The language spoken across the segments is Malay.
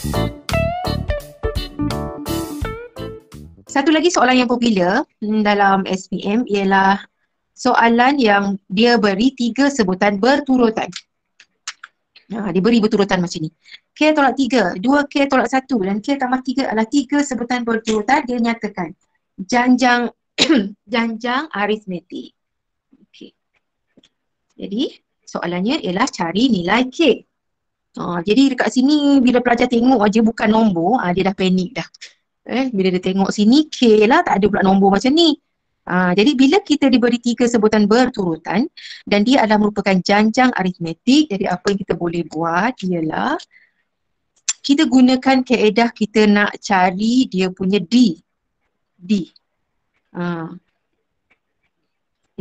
Satu lagi soalan yang popular dalam SPM ialah soalan yang dia beri 3 sebutan berturutan. Diberi berturutan macam ni. K tolak 3, 2K tolak 1 dan K tambah 3 adalah 3 sebutan berturutan. Dia nyatakan janjang janjang aritmetik. Okay. Jadi soalannya ialah cari nilai K. Jadi dekat sini bila pelajar tengok aja bukan nombor, dia dah panik dah. Bila dia tengok sini K lah, tak ada pula nombor macam ni. Jadi bila kita diberi 3 sebutan berturutan dan dia adalah merupakan janjang aritmetik, jadi apa yang kita boleh buat ialah kita gunakan kaedah kita nak cari dia punya D.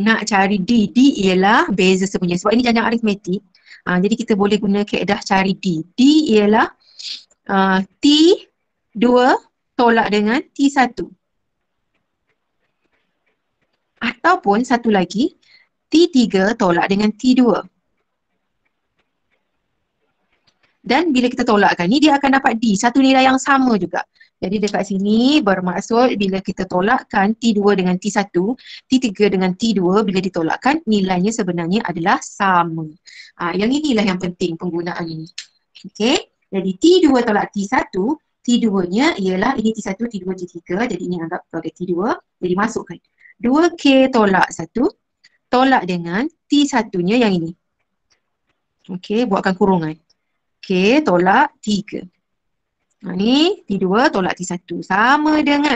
Nak cari D. D ialah beza semuanya. Sebab ini janjang aritmetik. Jadi kita boleh guna kaedah cari D. D ialah T2 tolak dengan T1. Ataupun satu lagi, T3 tolak dengan T2. Dan bila kita tolakkan ni, dia akan dapat D, satu nilai yang sama juga. Jadi dekat sini bermaksud bila kita tolakkan T2 dengan T1, T3 dengan T2 bila ditolakkan, nilainya sebenarnya adalah sama. Yang inilah yang penting penggunaan ini. Okey, jadi T2 tolak T1, T2-nya ialah ini T1, T2, T3, jadi ini anggap sebagai T2, jadi masukkan. 2K tolak 1 tolak dengan T1-nya yang ini. Okey, buatkan kurungan. K tolak 3. Ni T2 tolak T1 sama dengan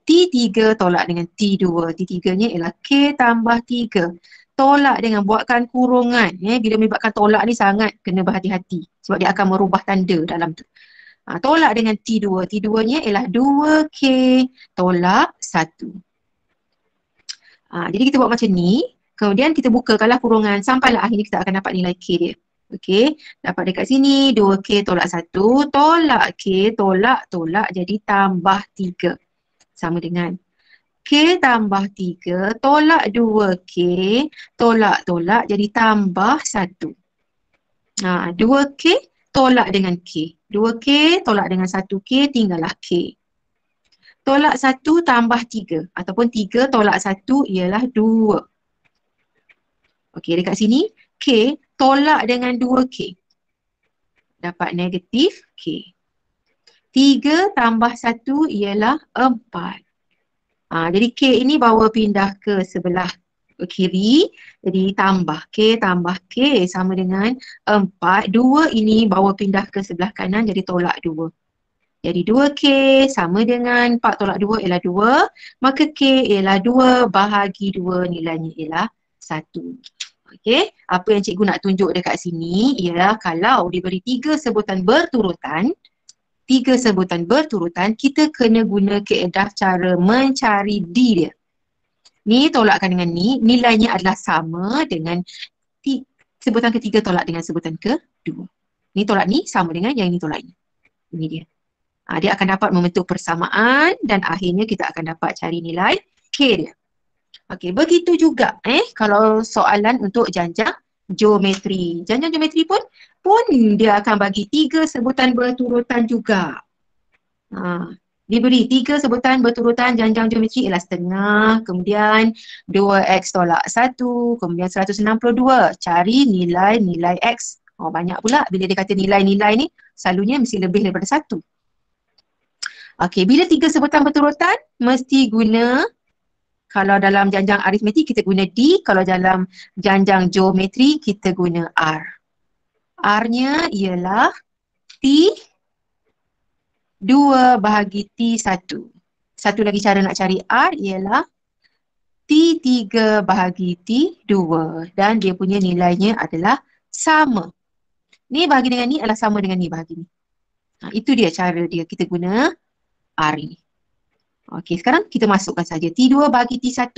T3 tolak dengan T2. T3-nya ialah K tambah 3. Tolak dengan buatkan kurungan. Bila melibatkan tolak ni sangat kena berhati-hati sebab dia akan merubah tanda dalam tu. Tolak dengan T2. T2-nya ialah 2K tolak 1. Jadi kita buat macam ni. Kemudian kita bukakanlah kurungan sampailah akhirnya kita akan dapat nilai K dia. Okey, dapat dekat sini 2K tolak 1 tolak K tolak jadi tambah 3. Sama dengan K tambah 3 tolak 2K tolak jadi tambah 1. 2K tolak dengan K. 2K tolak dengan 1K tinggallah K. Tolak 1 tambah 3 ataupun 3 tolak 1 ialah 2. Okey, dekat sini K tolak dengan 2K. Dapat negatif K. 3 tambah 1 ialah 4. Jadi K ini bawa pindah ke sebelah kiri. Jadi tambah K tambah K sama dengan 4. 2 ini bawa pindah ke sebelah kanan jadi tolak 2. Jadi 2K sama dengan 4 tolak 2 ialah 2. Maka K ialah 2 bahagi 2 nilainya ialah 1. Okey, apa yang cikgu nak tunjuk dekat sini ialah kalau diberi 3 sebutan berturutan, kita kena guna kaedah cara mencari D dia. Ni tolakkan dengan ni, nilainya adalah sama dengan sebutan ketiga tolak dengan sebutan kedua. Ni tolak ni sama dengan yang ini tolak ni. Ini dia. Dia akan dapat membentuk persamaan dan akhirnya kita akan dapat cari nilai K dia. Okey, begitu juga kalau soalan untuk janjang geometri. Janjang geometri pun dia akan bagi 3 sebutan berturutan juga. Diberi 3 sebutan berturutan janjang geometri ialah setengah, kemudian 2x tolak 1, kemudian 162. Cari nilai x. Banyak pula bila dia kata nilai-nilai ni selalunya mesti lebih daripada 1. Okey, bila 3 sebutan berturutan mesti guna. Kalau dalam janjang aritmetik kita guna D, kalau dalam janjang geometri kita guna R. R-nya ialah T2 bahagi T1. Satu lagi cara nak cari R ialah T3 bahagi T2 dan dia punya nilainya adalah sama. Ni bahagi dengan ni adalah sama dengan ni bahagi ni. Itu dia cara dia kita guna R ni. Okey, sekarang kita masukkan saja T2 bagi T1.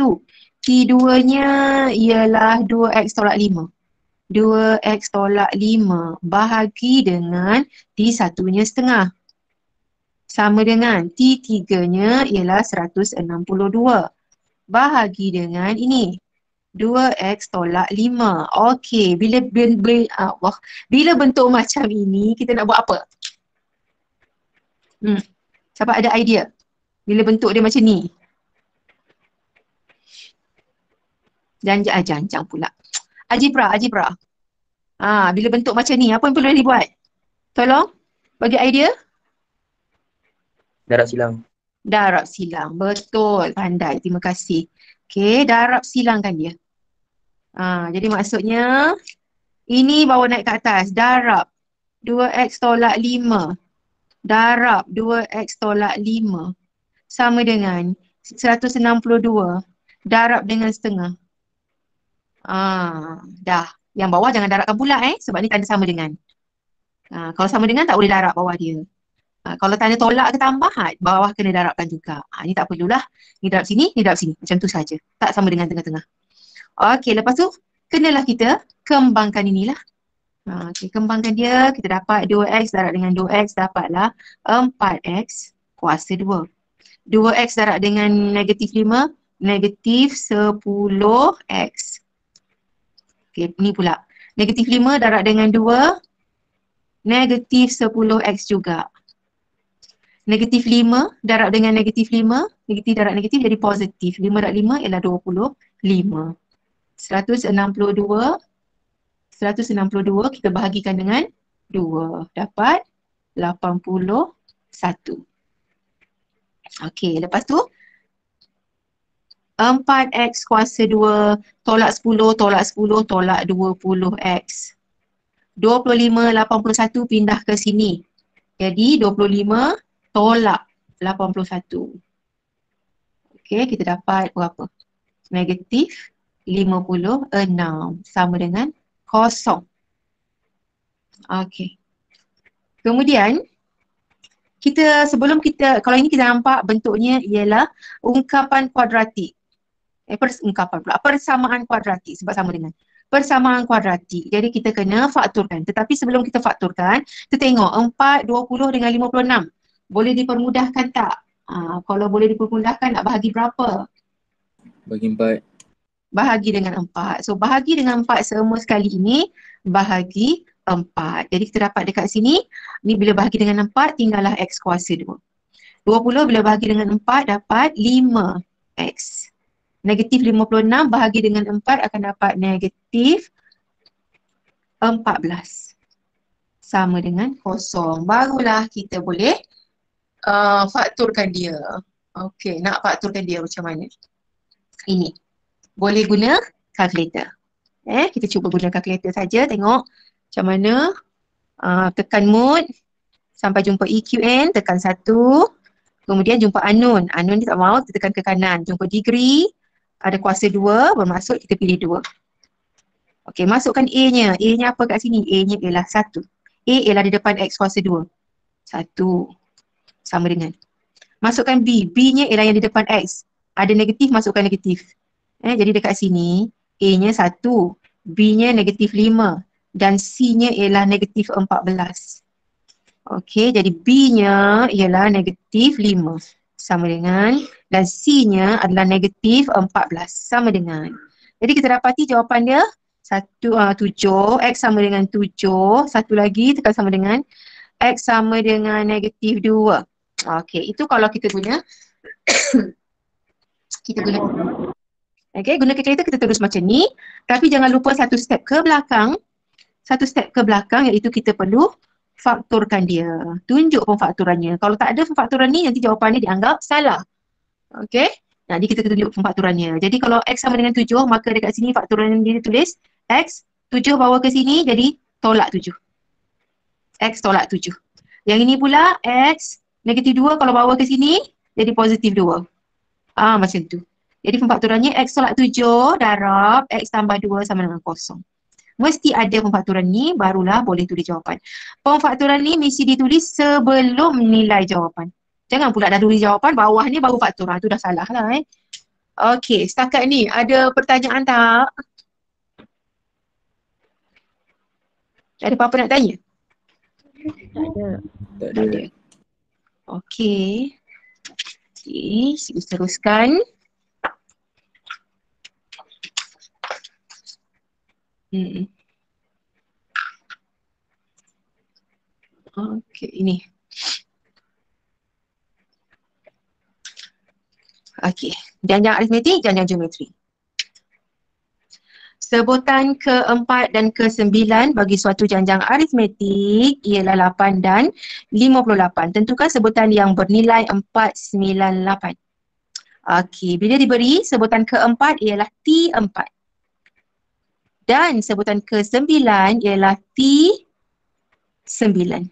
T2-nya ialah 2x tolak 5. 2x tolak 5 bahagi dengan T1-nya setengah. Sama dengan T3-nya ialah 162. Bahagi dengan ini. 2x tolak 5. Okey, bila bentuk macam ini kita nak buat apa? Siapa ada idea? Bila bentuk dia macam ni. Janjang pula. Algebra. Bila bentuk macam ni, apa yang perlu dibuat? Tolong, bagi idea. Darab silang. Darab silang. Betul, pandai. Terima kasih. Okey, darab silangkan dia. Jadi maksudnya, ini bawa naik ke atas. Darab 2x tolak 5. Darab 2x tolak 5. Sama dengan 162. Darab dengan setengah. Dah. Yang bawah jangan darabkan pula sebab ni tanda sama dengan. Kalau sama dengan tak boleh darab bawah dia. Kalau tanda tolak ke tambah, bawah kena darabkan juga. Ni tak perlulah. Ni darab sini, ni darab sini. Macam tu saja. Tak sama dengan tengah-tengah. Okey, lepas tu kenalah kita kembangkan inilah. Okey, kembangkan dia. Kita dapat 2x darab dengan 2x dapatlah 4x kuasa 2. 2x darab dengan negatif 5, negatif 10x. Okey, ni pula. Negatif 5 darab dengan 2, negatif 10x juga. Negatif 5 darab dengan negatif 5, negatif darab negatif jadi positif. 5 darab 5 ialah 25. 162 kita bahagikan dengan 2. Dapat 81. Okey, lepas tu 4x kuasa 2 tolak 10 tolak 10 tolak 20x. 25, 81 pindah ke sini. Jadi 25 tolak 81. Okey, kita dapat berapa? Negatif 56 sama dengan kosong. Okey. Kemudian sebelum kita, kalau ini kita nampak bentuknya ialah ungkapan kuadratik. Persamaan kuadratik sebab sama dengan persamaan kuadratik. Jadi kita kena fakturkan. Tetapi sebelum kita fakturkan, kita tengok 4, 20 dengan 56. Boleh dipermudahkan tak? Kalau boleh dipermudahkan nak bahagi berapa? Bagi 4. Bahagi dengan 4. So bahagi dengan 4 semua sekali ini bahagi 4. Jadi kita dapat dekat sini, ni bila bahagi dengan 4 tinggallah x kuasa 2. 20 bila bahagi dengan 4 dapat 5x. Negatif 56 bahagi dengan 4 akan dapat negatif 14. Sama dengan kosong. Barulah kita boleh fakturkan dia. Okey, nak fakturkan dia macam mana? Ini. Boleh guna kalkulator. Kita cuba guna kalkulator saja, tengok macam mana. Tekan mode sampai jumpa EQN, tekan 1. Kemudian jumpa unknown. Unknown ni tak mahu, kita tekan ke kanan. Jumpa degree, ada kuasa 2, bermaksud kita pilih 2. Okey, masukkan A-nya. A-nya apa kat sini? A-nya ialah 1. A ialah di depan X kuasa 2. 1. Sama dengan. Masukkan B. B-nya ialah yang di depan X. Ada negatif, masukkan negatif. Jadi dekat sini, A-nya 1. B-nya negatif 5. Dan C-nya ialah negatif 14. Okey, jadi B-nya ialah negatif 5. Sama dengan. Dan C-nya adalah negatif 14. Sama dengan. Jadi kita dapati jawapan dia 7, X sama dengan 7. Satu lagi tekan sama dengan X sama dengan negatif 2. Okey, itu kalau kita guna okey, guna kalkulator kita terus macam ni. Tapi jangan lupa satu step ke belakang. Satu step ke belakang iaitu kita perlu fakturkan dia. Tunjuk pemfakturannya. Kalau tak ada pemfakturan ni nanti jawapannya dianggap salah. Okey? Jadi kita tunjuk pemfakturannya. Jadi kalau X sama dengan 7 maka dekat sini fakturan dia tulis X 7 bawa ke sini jadi tolak 7. X tolak 7. Yang ini pula X negatif 2 kalau bawa ke sini jadi positif 2. Macam tu. Jadi pemfakturannya X tolak 7 darab X tambah 2 sama dengan kosong. Mesti ada pemfakturan ni barulah boleh tulis jawapan. Pemfakturan ni mesti ditulis sebelum nilai jawapan. Jangan pula dah tulis jawapan bawah ni baru faktur. Tu dah salah lah Okey, setakat ni ada pertanyaan tak? Ada apa-apa nak tanya? Tak ada. Tak Tak ada. ada. Okey. Okey, kita teruskan. Okey, ini. Okey, janjang aritmetik, janjang geometri. Sebutan ke-4 dan ke-9 bagi suatu janjang aritmetik ialah 8 dan 58. Tentukan sebutan yang bernilai 498. Okey, bila diberi sebutan ke-4 ialah T4 dan sebutan ke-9 ialah T9.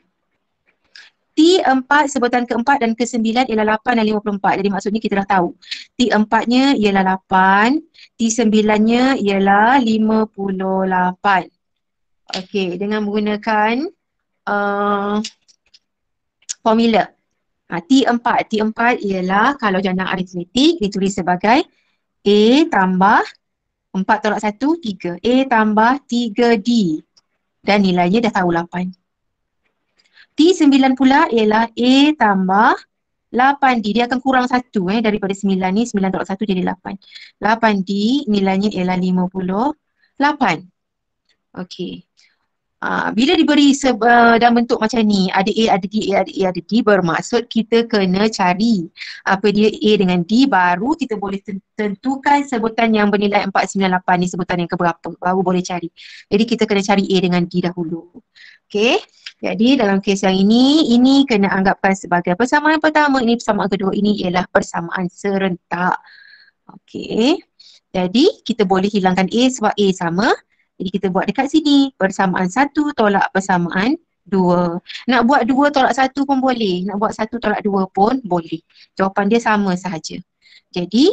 T4, sebutan ke-4 dan ke-9 ialah 8 dan 54. Jadi maksudnya kita dah tahu. T4-nya ialah 8, T9-nya ialah 58. Okey, dengan menggunakan formula. T4 ialah kalau janjang aritmetik ditulis sebagai A tambah 4 tolak 1, 3. A tambah 3D dan nilainya dah tahu 8. T9 pula ialah A tambah 8D. Dia akan kurang 1 daripada 9 ni. 9 tolak 1 jadi 8. 8D nilainya ialah 58. Okey. Bila diberi dalam bentuk macam ni, ada A, ada D, ada A, ada D, bermaksud kita kena cari apa dia A dengan D, baru kita boleh tentukan sebutan yang bernilai 498 ni sebutan yang keberapa, baru boleh cari. Jadi kita kena cari A dengan D dahulu. Okey, jadi dalam kes yang ini kena anggapkan sebagai persamaan pertama, ini persamaan kedua, ini ialah persamaan serentak. Okey, jadi kita boleh hilangkan A sebab A sama. Jadi kita buat dekat sini, persamaan 1 tolak persamaan 2. Nak buat 2 tolak 1 pun boleh, nak buat 1 tolak 2 pun boleh. Jawapan dia sama sahaja. Jadi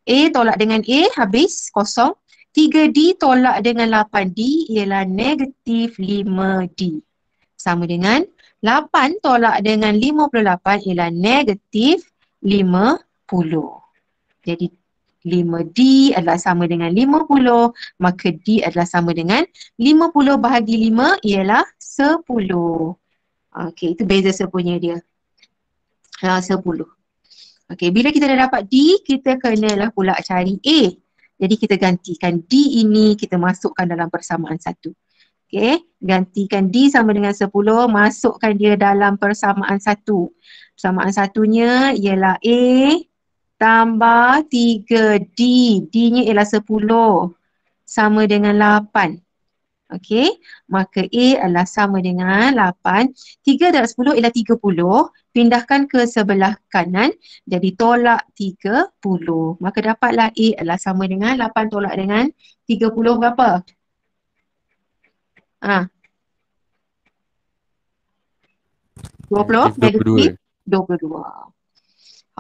A tolak dengan A habis kosong. 3D tolak dengan 8D ialah negatif 5D. Sama dengan 8 tolak dengan 58 ialah negatif 50. Jadi 5D adalah sama dengan 50, maka D adalah sama dengan 50 bahagi 5 ialah 10. Okey, itu beza sepunya dia. 10. Okey, bila kita dah dapat D, kita kenalah pula cari A. Jadi kita gantikan D ini, kita masukkan dalam persamaan 1. Okey, gantikan D sama dengan 10, masukkan dia dalam persamaan 1. Persamaan satunya ialah A tambah 3D. D-nya ialah 10 sama dengan 8. Okey, maka A adalah sama dengan 8. 3 darab 10 ialah 30. Pindahkan ke sebelah kanan, jadi tolak 30. Maka dapatlah A adalah sama dengan 8 tolak dengan 30 berapa? 20 negatif 22.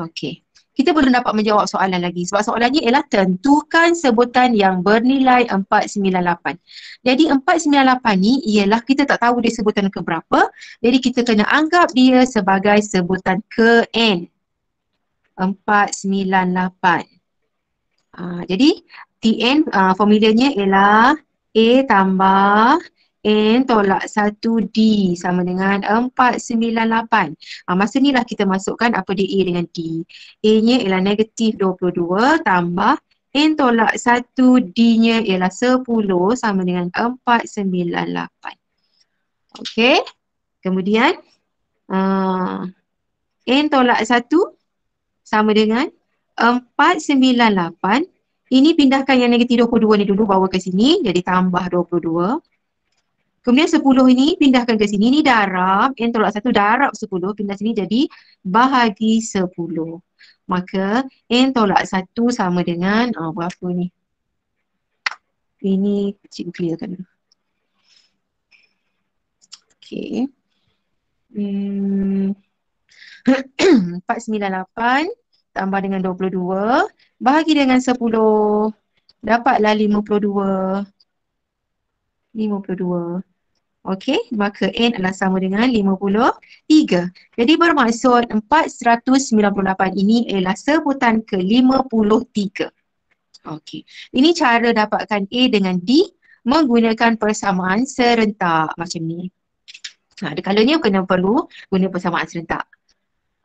Okey. Kita belum dapat menjawab soalan lagi sebab soalannya ialah tentukan sebutan yang bernilai 498. Jadi 498 ni ialah kita tak tahu dia sebutan ke berapa. Jadi kita kena anggap dia sebagai sebutan ke N. 498. Jadi Tn formulanya ialah A tambah N tolak 1D sama dengan 498. Masa ni lah kita masukkan apa dia A dengan D. A-nya ialah negatif 22 tambah N tolak 1D-nya ialah 10 sama dengan 498. Okey. Kemudian N tolak 1 sama dengan 498. Ini pindahkan yang negatif 22 ni dulu, bawa ke sini jadi tambah 22. Kemudian 10 ini pindahkan ke sini, ni darab, N tolak 1 darab 10, pindah sini jadi bahagi 10. Maka N tolak 1 sama dengan, berapa ni? Ini cikgu clearkan dulu. Okey. 498 tambah dengan 22, bahagi dengan 10, dapatlah 52. Okey, maka N adalah sama dengan 53. Jadi bermaksud 498 ini ialah sebutan ke-53. Okey, ini cara dapatkan A dengan D menggunakan persamaan serentak macam ni. Ada kalanya kena perlu guna persamaan serentak.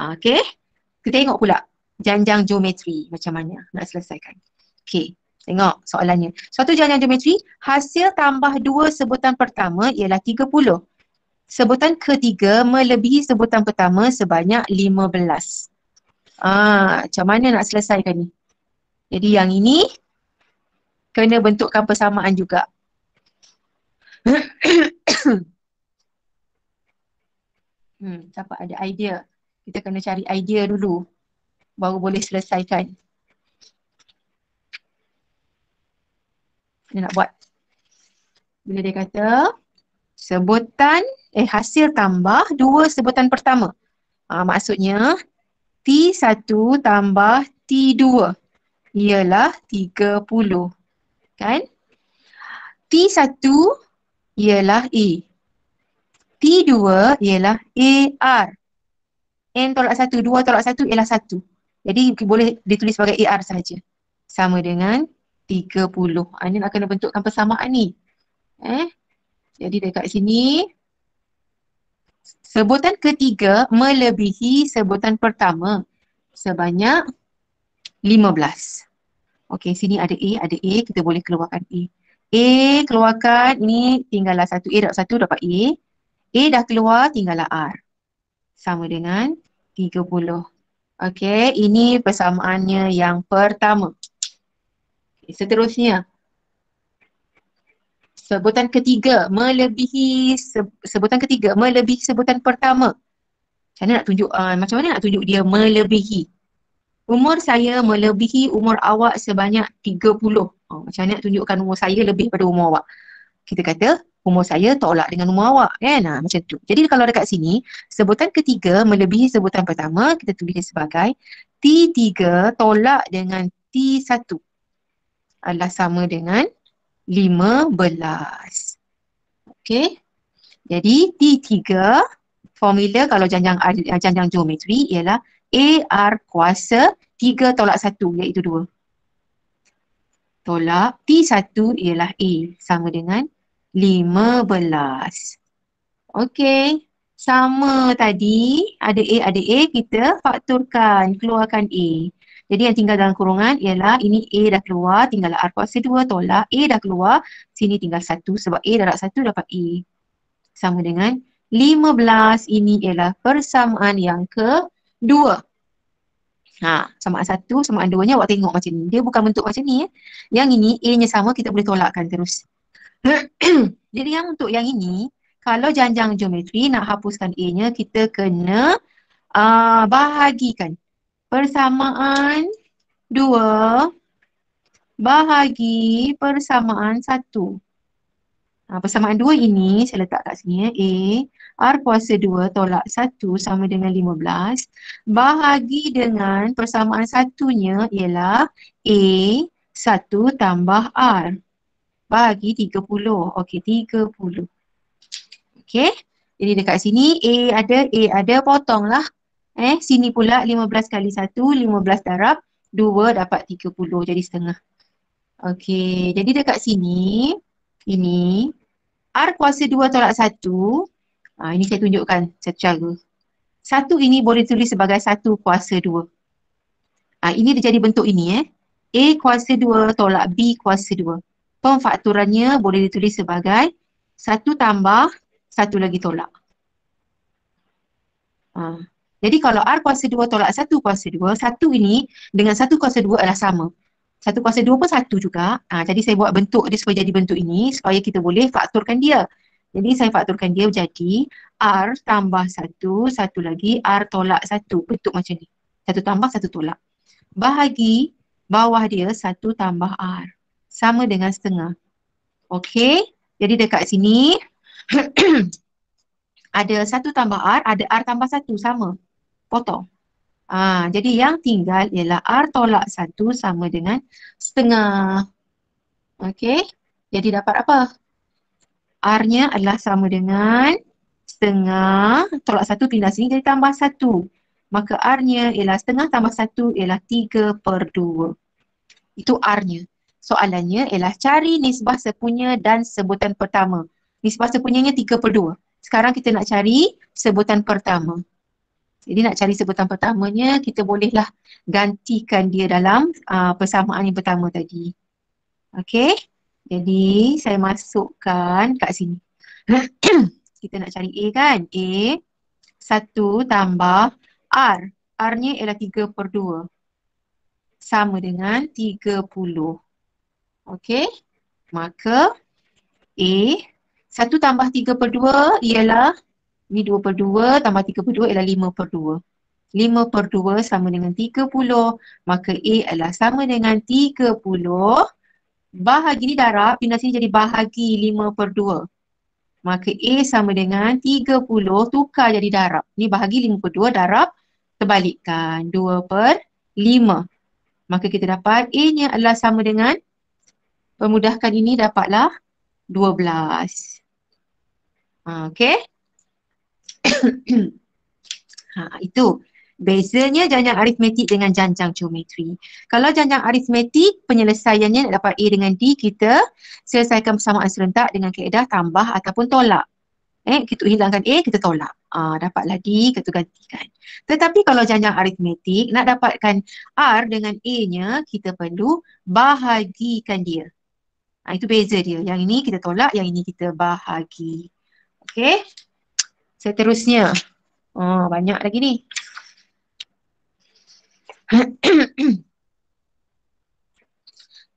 Okey, kita tengok pula janjang geometri macam mana nak selesaikan. Okey. Tengok soalannya. Suatu janjang geometri, hasil tambah dua sebutan pertama ialah 30. Sebutan ketiga melebihi sebutan pertama sebanyak 15. Macam mana nak selesaikan ni? Jadi yang ini kena bentukkan persamaan juga. Siapa ada idea? Kita kena cari idea dulu baru boleh selesaikan. Dia nak buat. Bila dia kata sebutan hasil tambah dua sebutan pertama. Maksudnya T1 tambah T2 ialah 30. Kan? T1 ialah A. T2 ialah AR. N tolak 1, 2 tolak 1 ialah 1. Jadi boleh ditulis sebagai AR saja. Sama dengan 30. Ini nak kena bentukkan persamaan ni. Jadi dekat sini sebutan ketiga melebihi sebutan pertama sebanyak 15. Okey, sini ada A, kita boleh keluarkan A. A keluarkan, ini tinggallah 1. A dapat 1 dapat A. A dah keluar, tinggallah R. Sama dengan 30. Okey, ini persamaannya yang pertama. Seterusnya, sebutan ketiga melebihi sebutan sebutan pertama. Macam mana nak tunjuk dia melebihi? Umur saya melebihi umur awak sebanyak 30. Macam mana nak tunjukkan umur saya lebih pada umur awak? Kita kata umur saya tolak dengan umur awak, kan? Macam tu. Jadi kalau dekat sini, sebutan ketiga melebihi sebutan pertama, kita tulis sebagai T3 tolak dengan T1 adalah sama dengan 15. Okey. Jadi T3 formula kalau janjang geometri ialah AR kuasa 3 tolak 1 iaitu 2. Tolak T1 ialah A sama dengan 15. Okey. Sama tadi ada A, kita fakturkan, keluarkan A. Jadi yang tinggal dalam kurungan ialah ini A dah keluar, tinggal R kuasa 2 tolak A dah keluar, sini tinggal 1 sebab A dapat 1 dapat A. Sama dengan 15. Ini ialah persamaan yang kedua. Samaan 1, samaan 2-nya awak tengok macam ni. Dia bukan bentuk macam ni. Yang ini A-nya sama, kita boleh tolakkan terus. Jadi yang untuk yang ini, kalau janjang geometri nak hapuskan A-nya, kita kena bahagikan. Persamaan 2 bahagi persamaan 1. Persamaan 2 ini saya letak kat sini. A, R kuasa 2 tolak 1 sama dengan 15. Bahagi dengan persamaan satunya ialah A 1 tambah R. Bahagi 30. Okey, 30. Okey. Jadi dekat sini A ada, potonglah. Sini pula 15 kali 1, 15 darab 2 dapat 30, jadi setengah. Okey, jadi dekat sini, ini R kuasa 2 tolak 1. Ini saya tunjukkan satu cara. 1 ini boleh tulis sebagai 1 kuasa 2. Ini dia jadi bentuk ini. A kuasa 2 tolak B kuasa 2. Pemfakturannya boleh ditulis sebagai 1 tambah 1 lagi tolak. Jadi kalau R kuasa 2 tolak 1 kuasa 2, 1 ini dengan 1 kuasa 2 adalah sama. 1 kuasa 2 pun 1 juga. Jadi saya buat bentuk dia supaya jadi bentuk ini supaya kita boleh fakturkan dia. Jadi saya fakturkan dia jadi R tambah 1, 1 lagi R tolak 1. Bentuk macam ni. 1 tambah 1 tolak. Bahagi bawah dia 1 tambah R. Sama dengan setengah. Okey. Jadi dekat sini ada 1 tambah R, ada R tambah 1 sama. Potong. Jadi yang tinggal ialah R tolak 1 sama dengan setengah. Okey. Jadi dapat apa? R-nya adalah sama dengan setengah. Tolak 1 pindah sini jadi tambah 1. Maka R-nya ialah setengah tambah 1 ialah 3/2. Itu R-nya. Soalannya ialah cari nisbah sepunya dan sebutan pertama. Nisbah sepunyanya 3/2. Sekarang kita nak cari sebutan pertama. Jadi nak cari sebutan pertamanya, kita bolehlah gantikan dia dalam persamaan yang pertama tadi. Okey. Jadi saya masukkan kat sini. Kita nak cari A kan? A 1 tambah R. R-nya ialah 3/2. Sama dengan 30. Okey. Maka A 1 tambah 3/2 ialah ni 2/2 tambah 3/2 ialah 5/2. 5/2 sama dengan 30. Maka A adalah sama dengan 30. Bahagi ni darab, pindah sini jadi bahagi 5/2. Maka A sama dengan 30 tukar jadi darab. Ni bahagi 5/2 darab, terbalikkan 2/5. Maka kita dapat A-nya adalah sama dengan, permudahkan ini dapatlah 12. Okey. Itu bezanya janjang aritmetik dengan janjang geometri. Kalau janjang aritmetik, penyelesaiannya nak dapat A dengan D, kita selesaikan persamaan serentak dengan kaedah tambah ataupun tolak. Kita hilangkan A, kita tolak. Dapatlah D, kita gantikan. Tetapi kalau janjang aritmetik, nak dapatkan R dengan A-nya, kita perlu bahagikan dia. Itu beza dia. Yang ini kita tolak, yang ini kita bahagi. Okey. Seterusnya. Banyak lagi ni.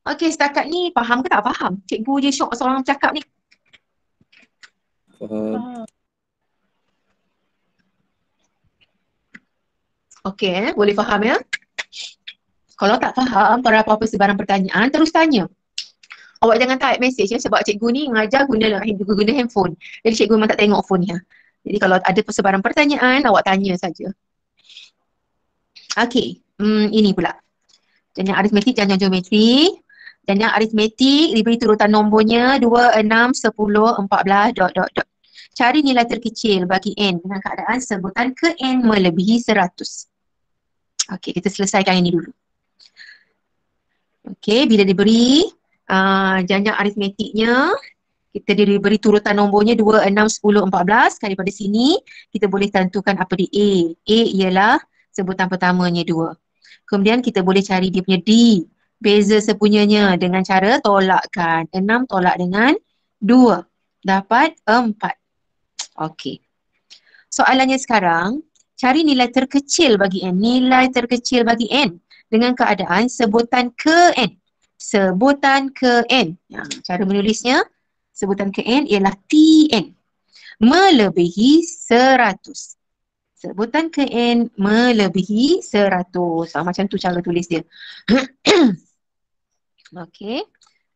Okey, setakat ni faham ke tak faham? Cikgu je syok seorang cakap ni. Faham. Okey, boleh faham ya? Kalau tak faham, pada apa-apa sebarang pertanyaan, terus tanya. Awak jangan type message ya, sebab cikgu ni mengajar guna handphone. Jadi cikgu memang tak tengok phone ya. Jadi kalau ada persebaran pertanyaan, awak tanya saja. Okey, ini pula. Janjang aritmetik, janjang geometri. Janjang aritmetik diberi turutan nombornya 2, 6, 10, 14, ... Cari nilai terkecil bagi N dengan keadaan sebutan ke N melebihi 100. Okey, kita selesaikan ini dulu. Okey, bila diberi janjang aritmetiknya, kita diberi turutan nombornya 2, 6, 10, 14. Daripada sini, kita boleh tentukan apa dia A. A ialah sebutan pertamanya 2. Kemudian kita boleh cari dia punya D. Beza sepunyanya dengan cara tolakkan. 6 tolak dengan 2. Dapat 4. Okey. Soalannya sekarang, cari nilai terkecil bagi N. Nilai terkecil bagi N dengan keadaan sebutan ke N. Sebutan ke N. Cara menulisnya, sebutan ke N ialah Tn. Melebihi 100. Sebutan ke N melebihi 100. Macam tu cara tulis dia. Okey.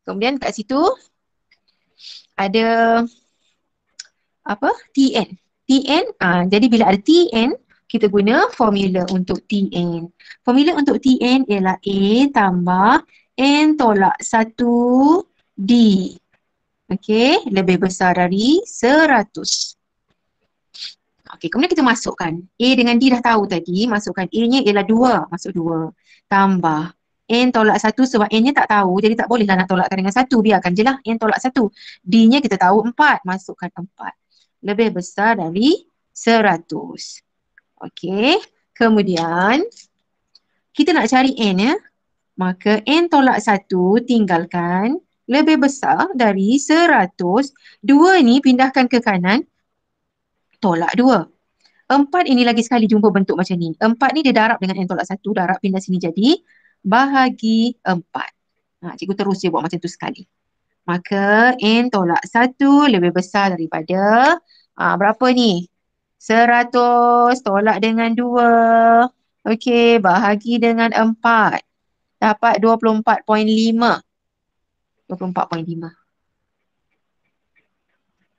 Kemudian kat situ ada apa? Tn. Tn, jadi bila ada Tn, kita guna formula untuk Tn. Formula untuk Tn ialah A tambah N tolak 1D. Okey, lebih besar dari 100. Okey, kemudian kita masukkan. A dengan D dah tahu tadi, masukkan A-nya ialah 2, masuk 2. Tambah N tolak 1 sebab N-nya tak tahu, jadi tak bolehlah nak tolakkan dengan 1. Biarkan je lah N tolak 1. D-nya kita tahu 4, masukkan 4. Lebih besar dari 100. Okey, kemudian kita nak cari N ya. Maka N tolak 1 tinggalkan lebih besar dari 100. 2 ni pindahkan ke kanan, tolak 2. 4 ini lagi sekali jumpa bentuk macam ni. 4 ni dia darab dengan N tolak 1, darab pindah sini jadi bahagi 4. Cikgu terus je buat macam tu sekali. Maka N tolak 1 lebih besar daripada berapa ni? 100 tolak dengan 2. Okey, bahagi dengan 4. Dapat 24.5. 24.5.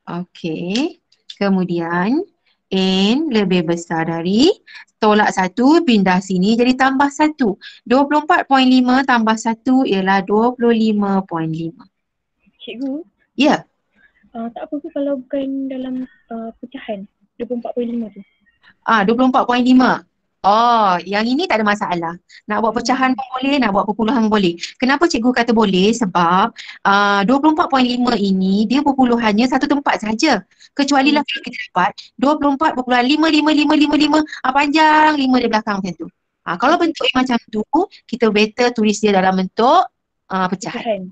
Okey. Kemudian N lebih besar dari tolak 1 pindah sini jadi tambah 1. 24.5 tambah 1 ialah 25.5. Cikgu? Ya. Tak apa ke kalau bukan dalam pecahan 24.5 tu? 24.5. Oh, yang ini tak ada masalah. Nak buat pecahan pun boleh, nak buat perpuluhan pun boleh. Kenapa cikgu kata boleh? Sebab 24.5 ini dia perpuluhannya satu tempat saja. Kecuali lah kalau kita dapat 24.55555 panjang 5 di belakang macam tu. Kalau bentuk yang macam tu, kita better tulis dia dalam bentuk pecahan.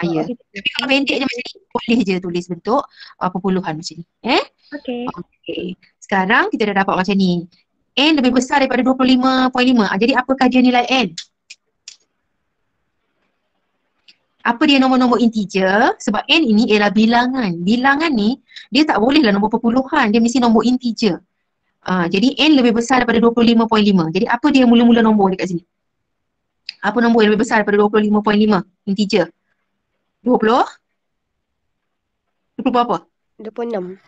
Ya. Tapi kalau pendek je macam ni, boleh je tulis bentuk perpuluhan macam ni. Okey. Okey. Sekarang kita dah dapat macam ni. N lebih besar daripada 25.5. Jadi apakah dia nilai N? Apa dia nombor-nombor integer? Sebab N ini ialah bilangan. Bilangan ni dia tak bolehlah nombor perpuluhan, dia mesti nombor integer. Jadi N lebih besar daripada 25.5. Jadi apa dia mula-mula nombor dekat sini? Apa nombor yang lebih besar daripada 25.5? Integer. 20? 20 berapa? 26.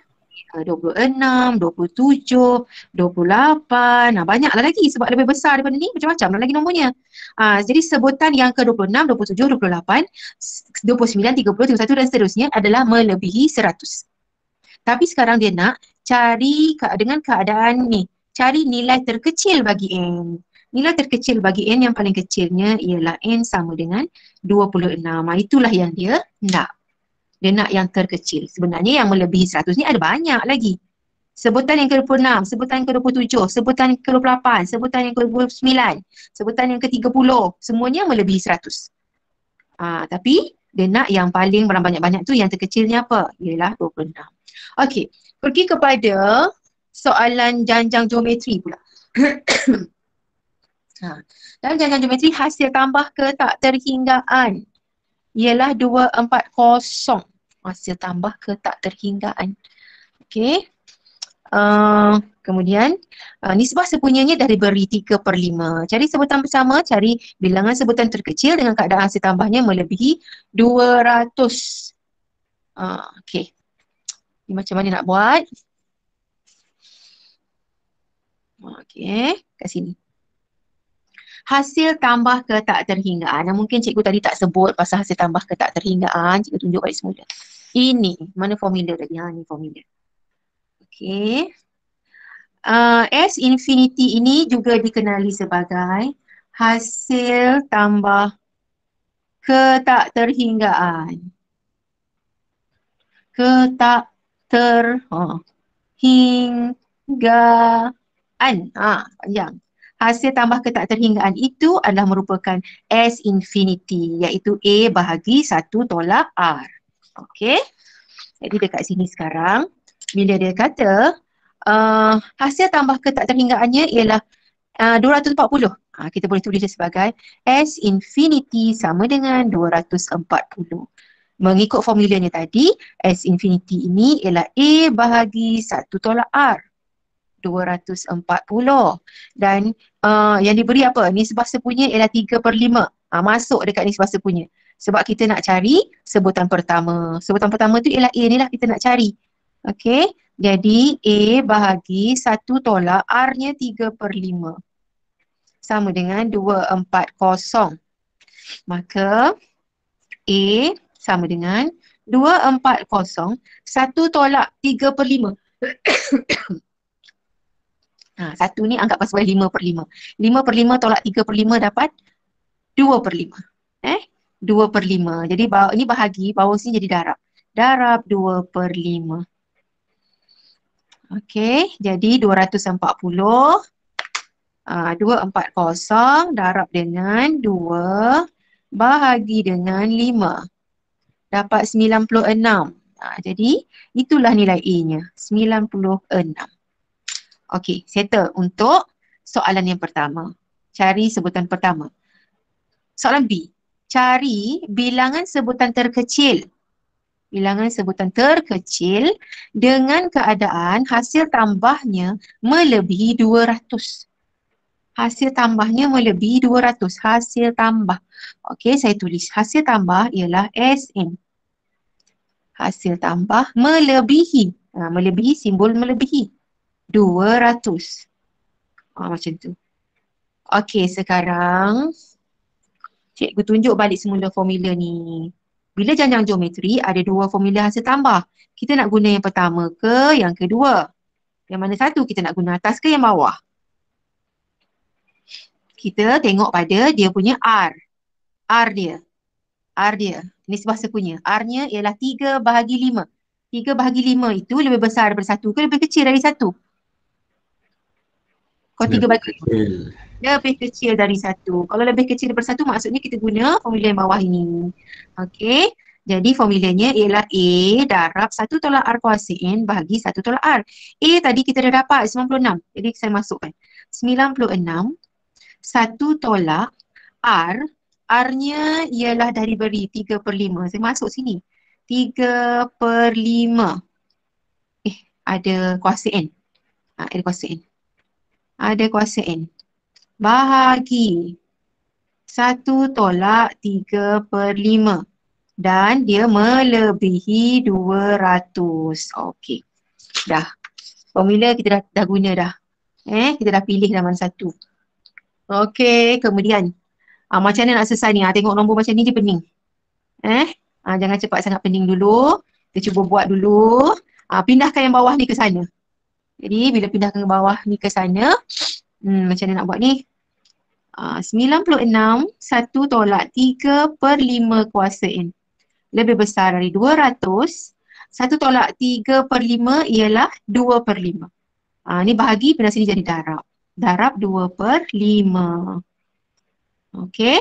26, 27, 28. Banyaklah lagi sebab lebih besar daripada ni, macam-macam lah lagi nombornya. Jadi sebutan yang ke-26, 27, 28, 29, 30, 31 dan seterusnya adalah melebihi 100. Tapi sekarang dia nak cari dengan keadaan ni, cari nilai terkecil bagi N. Nilai terkecil bagi N yang paling kecilnya ialah N sama dengan 26. Itulah yang dia nak. Dia nak yang terkecil. Sebenarnya yang melebihi 100 ni ada banyak lagi. Sebutan yang ke-26, sebutan yang ke-27, sebutan yang ke-28, sebutan yang ke-29, sebutan yang ke-30, semuanya melebihi 100. Tapi dia nak yang paling banyak-banyak tu yang terkecilnya apa? Ialah 26. Okey, pergi kepada soalan janjang geometri pula. Dalam janjang geometri hasil tambah ke tak terhinggaan ialah 240. Hasil tambah ke tak terhinggaan. Okey. Kemudian nisbah sepunyanya dah diberi 3/5. Cari sebutan bersama, cari bilangan sebutan terkecil dengan keadaan hasil tambahnya melebihi 200. Okey. Ni macam mana nak buat? Okey, kat sini. Hasil tambah ke tak terhinggaan. Mungkin cikgu tadi tak sebut pasal hasil tambah ke tak terhinggaan. Cikgu tunjuk balik semula. Ini, mana formula tadi? Ni formula. Okey. S infinity ini juga dikenali sebagai hasil tambah ke tak terhinggaan. Ke tak terhinggaan. Panjang. Hasil tambah ke tak terhinggaan itu adalah merupakan S infinity, iaitu A bahagi 1 tolak R. Okey. Jadi dekat sini sekarang, bila dia kata hasil tambah ke tak terhinggaannya ialah 240. Kita boleh tulis dia sebagai S infinity sama dengan 240. Mengikut formulanya tadi, S infinity ini ialah A bahagi 1 tolak R. 240. Dan yang diberi apa? Nisbah sepunya ialah 3/5. Masuk dekat nisbah sepunya. Sebab kita nak cari sebutan pertama. Sebutan pertama tu ialah A ni lah kita nak cari. Okey. Jadi A bahagi 1 tolak R-nya 3/5. Sama dengan 240. Maka A sama dengan 240. 1 tolak 3/5. Satu ni anggap sebagai 5/5. 5/5 tolak 3/5 dapat 2/5. 2/5. Jadi ini bahagi, bawah sini jadi darab. Darab 2/5. Okey, jadi 240. 240 darab dengan 2 bahagi dengan 5. Dapat 96. Jadi itulah nilai A-nya, 96. Okey, settle untuk soalan yang pertama. Cari sebutan pertama. Soalan B. Cari bilangan sebutan terkecil. Bilangan sebutan terkecil dengan keadaan hasil tambahnya melebihi 200. Hasil tambahnya melebihi 200. Hasil tambah. Okey, saya tulis. Hasil tambah ialah SN. Hasil tambah melebihi. Melebihi, simbol melebihi. 200. Macam tu. Okey, sekarang cikgu tunjuk balik semula formula ni. Bila janjang geometri ada 2 formula hasil tambah. Kita nak guna yang pertama ke yang kedua? Yang mana satu kita nak guna, atas ke yang bawah? Kita tengok pada dia punya R. R dia. Nisbah sekunya. R-nya ialah 3/5. 3/5 itu lebih besar daripada 1 ke lebih kecil dari 1? Kalau 3/5. Lebih kecil dari 1. Kalau lebih kecil daripada 1 maksudnya kita guna formula yang bawah ini. Okey. Jadi formulanya ialah A darab 1 tolak R kuasa N bahagi 1 tolak R. A tadi kita dah dapat 96. Jadi saya masukkan 96 1 tolak R. R-nya ialah dah diberi 3/5. Saya masuk sini. 3/5. Ada kuasa N. Ada kuasa N. Ada kuasa N. Bahagi 1 tolak 3/5. Dan dia melebihi 200. Okey. Dah. Formula kita dah guna dah. Kita dah pilih dah mana satu. Okey, kemudian macam mana nak selesai ni? Tengok nombor macam ni je pening. Jangan cepat sangat pening dulu. Kita cuba buat dulu. Pindahkan yang bawah ni ke sana. Jadi bila pindahkan ke bawah ni ke sana, macam mana nak buat ni? 96 1 tolak 3/5 kuasa N lebih besar dari 200. 1 tolak 3/5 ialah 2/5. Ni bahagi, pindah sini jadi darab. Darab 2/5. Okey.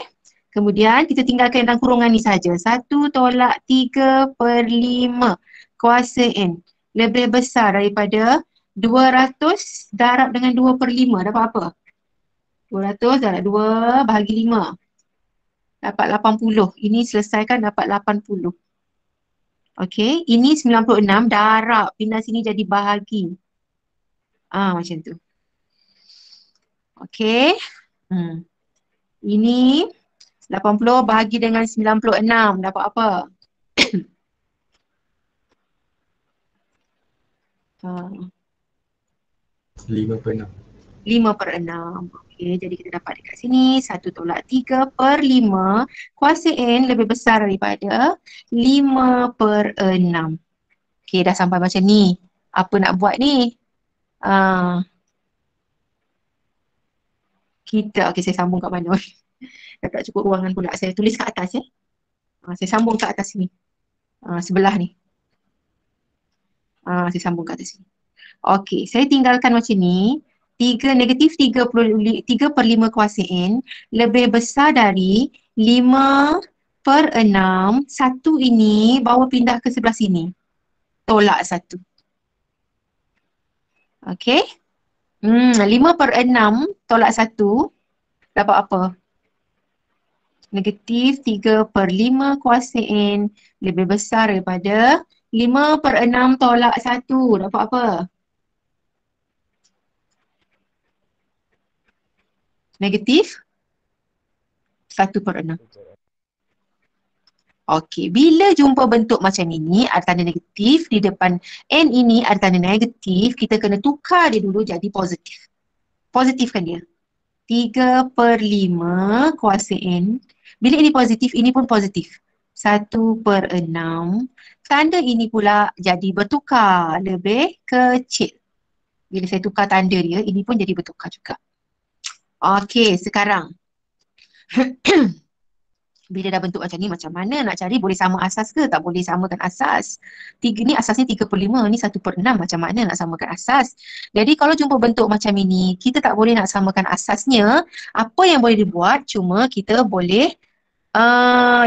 Kemudian kita tinggalkan dalam kurungan ni saja. 1 tolak 3/5 kuasa N lebih besar daripada 200 darab dengan 2/5. Dapat apa? 200 darab 2 bahagi 5. Dapat 80. Ini selesaikan dapat 80. Okey, ini 96 darab. Pindah sini jadi bahagi. Macam tu. Okey. Ini 80 bahagi dengan 96. Dapat apa? 5/6. 5/6. Okey, jadi kita dapat dekat sini 1 tolak 3/5 kuasa N lebih besar daripada 5/6. Okey, dah sampai macam ni. Apa nak buat ni? Okey, saya sambung kat mana? Dah tak cukup ruangan pula. Saya tulis kat atas ya. Saya sambung kat atas sini. Sebelah ni. Saya sambung kat atas sini. Okey, saya tinggalkan macam ni. Negatif 3/5 kuasa N lebih besar dari 5/6. 1 ini bawa pindah ke sebelah sini. Tolak 1. Okey. 5/6 tolak 1 dapat apa? Negatif 3/5 kuasa N lebih besar daripada 5/6 tolak 1. Dapat apa? Negatif 1/6. Okey, bila jumpa bentuk macam ini, ada tanda negatif di depan N ini ada tanda negatif, kita kena tukar dia dulu jadi positif. Positifkan dia. 3/5 kuasa N. Bila ini positif, ini pun positif. 1/6. Tanda ini pula jadi bertukar, lebih kecil. Bila saya tukar tanda dia, ini pun jadi bertukar juga. Okey, sekarang bila dah bentuk macam ni, macam mana nak cari? Boleh sama asas ke? Tak boleh samakan asas. Ni asasnya 3/5, ni 1/6. Macam mana nak samakan asas? Jadi kalau jumpa bentuk macam ini, kita tak boleh nak samakan asasnya. Apa yang boleh dibuat? Cuma kita boleh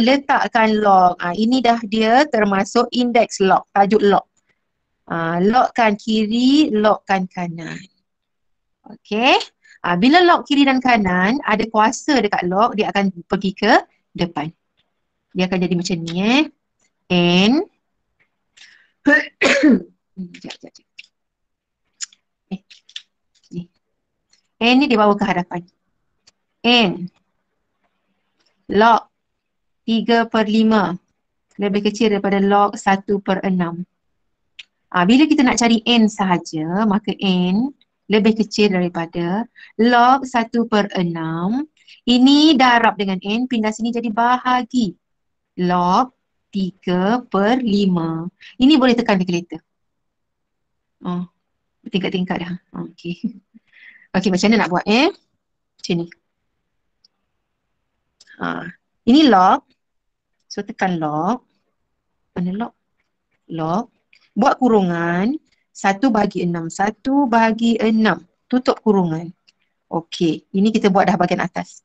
letakkan log. Ini dah dia termasuk indeks log, tajuk log. Logkan kiri, logkan kanan. Okey. Bila log kiri dan kanan, ada kuasa dekat log, dia akan pergi ke depan. Dia akan jadi macam ni N. Sekejap. Ni. N ni dibawa ke hadapan. N. Log 3/5 lebih kecil daripada log 1/6. Bila kita nak cari N sahaja, maka N lebih kecil daripada log 1/6. Ini darab dengan N, pindah sini jadi bahagi. Log 3/5. Ini boleh tekan kalkulator. Bertingkat-tingkat dah. Okey. Okey, macam mana nak buat macam ni. Ini log. So tekan log. Mana log? Log. Buat kurungan 1/6. 1/6. Tutup kurungan. Okey. Ini kita buat dah bahagian atas.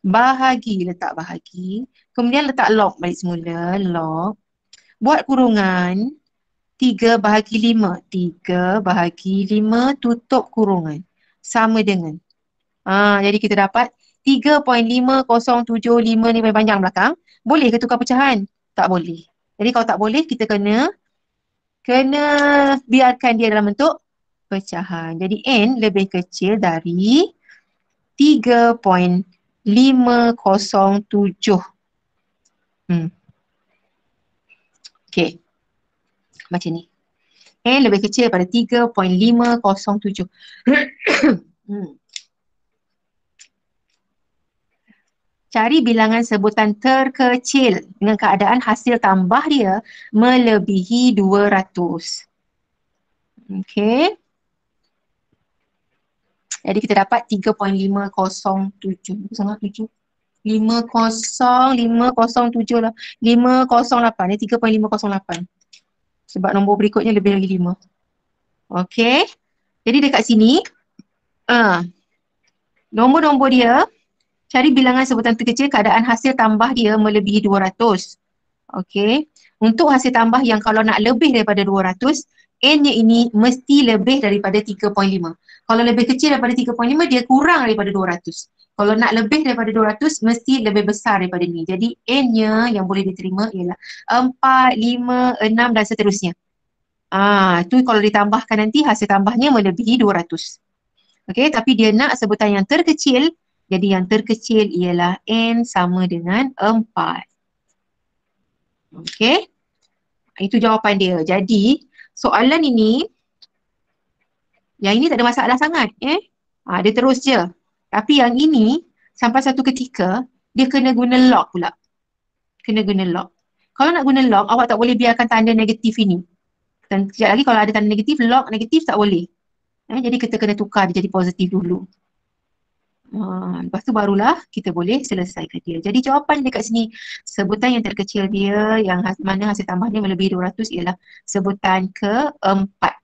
Bahagi, letak bahagi. Kemudian letak log balik semula. Log Buat kurungan 3 bahagi 5. 3 bahagi 5 tutup kurungan. Sama dengan. Jadi kita dapat 3.5075 ni paling panjang belakang. Boleh ke tukar pecahan? Tak boleh. Jadi kalau tak boleh, kita kena biarkan dia dalam bentuk pecahan. Jadi N lebih kecil dari 3.507. Okey. Macam ni. N lebih kecil daripada 3.507. Cari bilangan sebutan terkecil dengan keadaan hasil tambah dia melebihi 200. Okey. Jadi kita dapat 3.507. Sama 7. 50507 lah. 508 ni 3.508. Sebab nombor berikutnya lebih lagi 5. Okey. Jadi dekat sini nombor-nombor dia, cari bilangan sebutan terkecil keadaan hasil tambah dia melebihi 200. Okey. Untuk hasil tambah yang kalau nak lebih daripada 200, N-nya ini mesti lebih daripada 3.5. Kalau lebih kecil daripada 3.5, dia kurang daripada 200. Kalau nak lebih daripada 200, mesti lebih besar daripada ni. Jadi N-nya yang boleh diterima ialah 4, 5, 6 dan seterusnya. Itu kalau ditambahkan nanti hasil tambahnya melebihi 200. Okey, tapi dia nak sebutan yang terkecil. Jadi yang terkecil ialah N sama dengan 4. Okey. Itu jawapan dia. Jadi soalan ini, yang ini tak ada masalah sangat. Dia terus je. Tapi yang ini, sampai satu ketika, dia kena guna log pula. Kena guna log. Kalau nak guna log, awak tak boleh biarkan tanda negatif ini. Dan sekejap lagi kalau ada tanda negatif, log negatif tak boleh. Jadi kita kena tukar dia jadi positif dulu. Lepas tu barulah kita boleh selesaikan dia. Jadi jawapan dekat sini, sebutan yang terkecil dia, yang mana hasil tambahnya melebihi 200 ialah sebutan keempat.